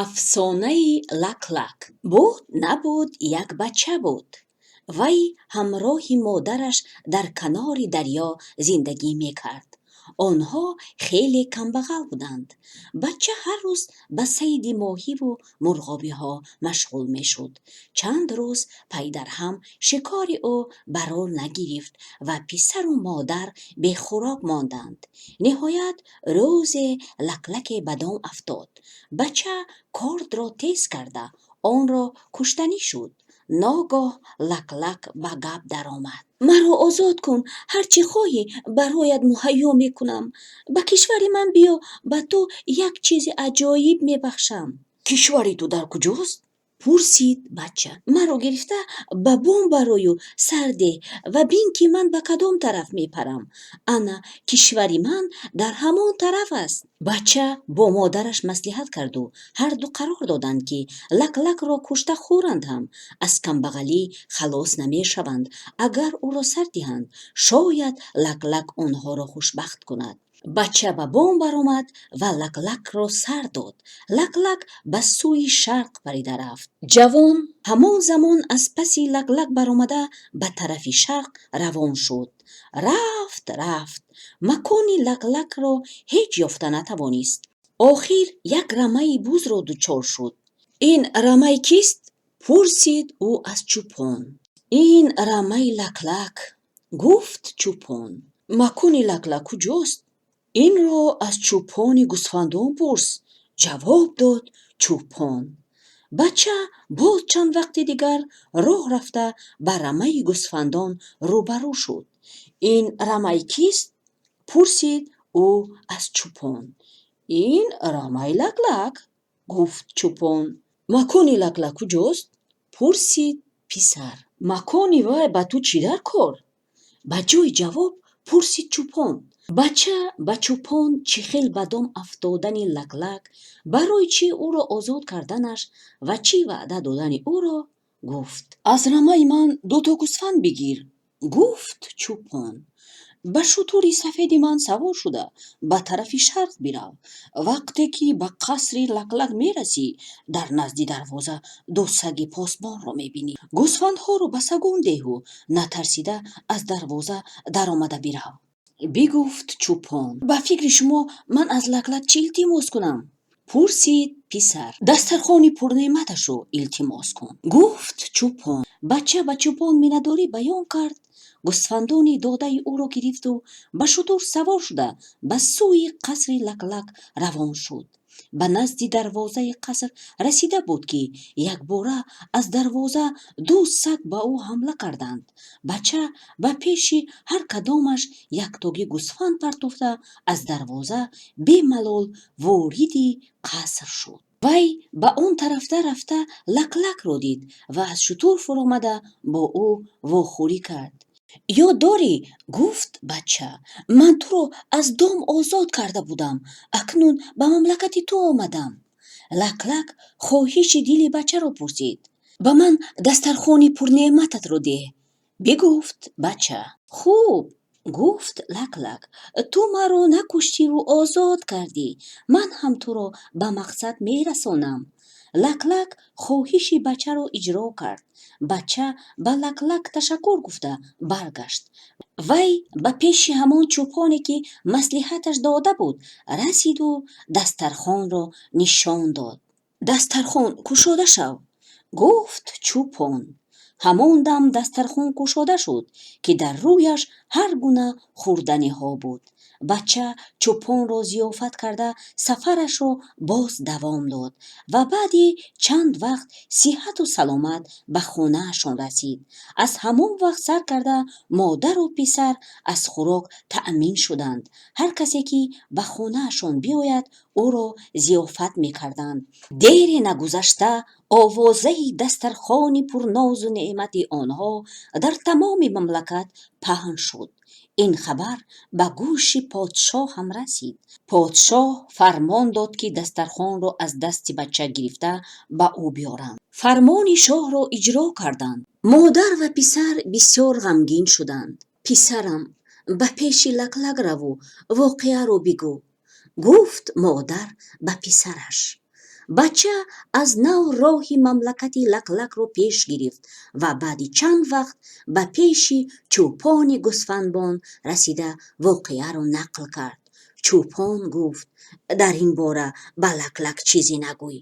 афсонаи лак-лак. буд набуд як бача буд. вай ҳамроҳи модараш дар канори дарьё зиндагӣ мекард. онҳо хеле камбағал буданд. бача ҳар рӯз ба сайди моҳиву мурғобиҳо машғул мешуд. чанд рӯз пай дар ҳам шикори ӯ барор нагирифт ва писару модар бехӯрок монданд. ниҳоят рӯзе лаклаке ба дом афтод. бача кордро тез карда онро куштанӣ шуд. ногоҳ лаклак ба гап даромад. маро озод кун, ҳар чӣ хоҳӣ бароят муҳайё мекунам. ба кишвари ман биё, ба ту як чизи аҷоиб мебахшам. кишвари ту дар куҷост? пурсид бача. маро гирифта ба бом барою сар деҳ ва бин ки ман ба кадом тараф мепарам. ана кишвари ман дар ҳамон тараф аст. бача бо модараш маслиҳат карду ҳарду қарор доданд ки лаклакро кушта хӯранд ҳам аз камбағалӣ халос намешаванд. агар ӯро сар диҳанд, шояд лаклак онҳоро хушбахт кунад. бача ба бом баромад ва лаклакро сар дод. лаклак ба сӯи шарқ парида рафт. ҷавон ҳамон замон аз паси лаклак баромада ба тарафи шарқ равон шуд. рафт макони лаклакро ҳеҷ ёфта натавонист. охир як рамаи бузро дучор шуд. ин рамай кист? пурсид ӯ аз чӯпон. ин рамаи лаклак, гуфт чӯпон. макони лаклак куҷост? инро аз чӯпони гӯсфандон пурс, ҷавоб дод чӯпон. бача боз чанд вақти дигар роҳ рафта ба рамаи гӯсфандон рӯбарӯ шуд. ин рамай кист? пурсид ӯ аз чӯпон. ин рамаи лаклак, гуфт чӯпон. макони лаклак куҷост? пурсид писар. макони вай ба ту чӣ дар кор? ба ҷои ҷавоб пурсид чӯпон. бача ба чӯпон чӣ хел ба дом афтодани лаклак, барои чӣ ӯро озод карданаш ва чӣ ваъда додани ӯро гуфт. аз рамаи ман 2 гӯсфанд бигир, гуфт чӯпон. ба шутури сафеди ман савор шуда ба тарафи шарқ бирав. вақте ки ба қасри лаклак мерасӣ, дар назди дарвоза 2 саги посбонро мебинӣ. гӯсфандҳоро ба сагон деҳу натарсида аз дарвоза даромада бирав. бигуфт чӯпон. ба фикри шумо ман аз лаклак чӣ илтимос кунам? пурсид писар. дастархони пурнеъматашро илтимос кун, гуфт чӯпон. бача ба чӯпон миннатдорӣ баён кард. гӯсфандони додаи ӯро гирифту ба шутур савор шуда ба сӯи қасри лаклак равон шуд. ба назди дарвозаи қаср расида буд ки якбора аз дарвоза 2 саг ба ӯ ҳамла карданд. бача ба пеши ҳар кадомаш яктоги гӯсфанд партофта аз дарвоза бемалол вориди қаср шуд. вай ба он тарафта рафта лаклакро дид ва аз шутур фуромада бо ӯ вохӯрӣ кард. ёд дорӣ, гуфт бача, ман туро аз дом озод карда будам, акнун ба мамлакати ту омадам. лаклак хоҳиши дили бачаро пурсид. ба ман дастархони пурнеъмататро деҳ, бигуфт бача. хуб, гуфт лаклак, ту маро накуштиву озод кардӣ, ман ҳам туро ба мақсад мерасонам. лаклак хоҳиши бачаро иҷро кард. бача ба лаклак ташаккур гуфта баргашт. вай ба пеши ҳамон чӯпоне ки маслиҳаташ дода буд расиду дастархонро нишон дод. дастархон кушода шав, гуфт чӯпон. ҳамон дам дастархон кушода шуд ки дар рӯяш ҳар гуна хӯрданиҳо буд. бача чӯпонро зиёфат карда сафарашро боз давом дод ва баъди чанд вақт сиҳату саломат ба хонаашон расид. аз ҳамон вақт сар карда модару писар аз хӯрок таъмин шуданд. ҳар касе ки ба хонаашон биёяд ӯро зиёфат мекарданд. дере нагузашта овозаи дастархони пурнозу неъмати онҳо дар тамоми мамлакат паҳн шуд. ин хабар ба гӯши подшоҳ ҳам расид. подшоҳ фармон дод ки дастархонро аз дасти бача гирифта ба ӯ биёранд. фармони шоҳро иҷро карданд. модар ва писар бисёр ғамгин шуданд. писарам, ба пеши лаклак раву, воқеаро бигӯ, гуфт модар ба писараш. бача аз нав роҳи мамлакати лаклакро пеш гирифт ва баъди чанд вақт ба пеши чӯпони гӯсфандбон расида воқеаро нақл кард. чӯпон гуфт: дар ин бора ба лаклак чизе нагӯй.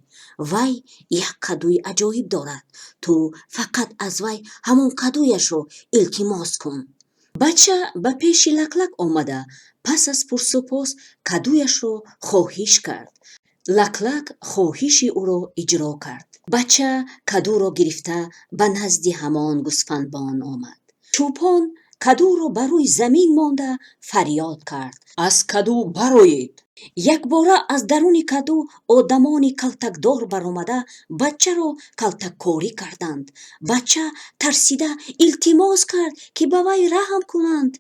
вай як кадуи аҷоиб дорад. ту фақат аз вай ҳамон кадуяшро илтимос кун. бача ба пеши лаклак омада пас аз пурсупос кадуяшро хоҳиш кард. лаклак хоҳиши ӯро иҷро кард. бача кадуро гирифта ба назди ҳамон гӯсфандбон омад. чӯпон кадуро ба рӯи замин монда фарёд кард: аз каду бароед! якбора аз даруни каду одамони калтакдор баромада бачаро калтаккорӣ карданд. бача тарсида илтимос кард ки ба вай раҳм кунанд.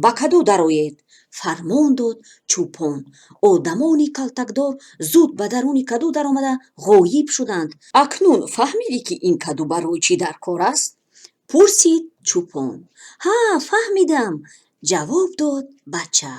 ба каду дароед! фармон дод чӯпон. одамони калтакдор зуд ба даруни каду даромада ғоиб шуданд. акнун фаҳмидӣ ки ин каду барои чӣ дар кор аст? пурсид чӯпон. ҳа, фаҳмидам, ҷавоб дод бача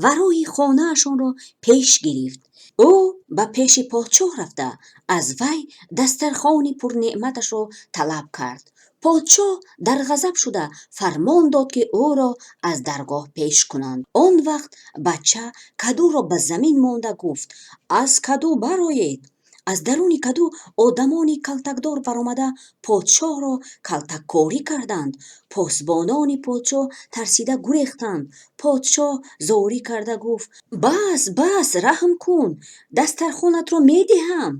ва роҳи хонаашонро пеш гирифт. ӯ ба пеши подшоҳ рафта аз вай дастархони пурнеъматашро талаб кард. подшоҳ дар ғазаб шуда фармон дод ки ӯро аз даргоҳ пеш кунанд. он вақт бача кадуро ба замин монда гуфт: аз каду бароед! аз даруни каду одамони калтакдор баромада подшоҳро калтаккорӣ карданд. посбонони подшоҳ тарсида гурехтанд. подшоҳ зорӣ карда гуфт: бас, бас, раҳм кун, дастархонатро медиҳам.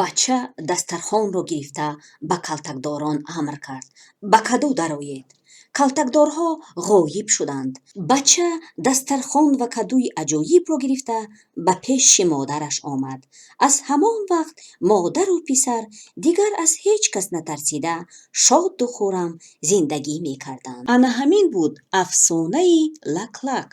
бача дастархонро гирифта ба калтакдорон амр кард: ба каду дароед! калтакдорҳо ғоиб шуданд. бача дастархон ва кадуи аҷоибро гирифта ба пеши модараш омад. аз ҳамон вақт модару писар дигар аз ҳеҷ кас натарсида шоду хӯрам зиндагӣ мекарданд. ана ҳамин буд афсонаи лаклак.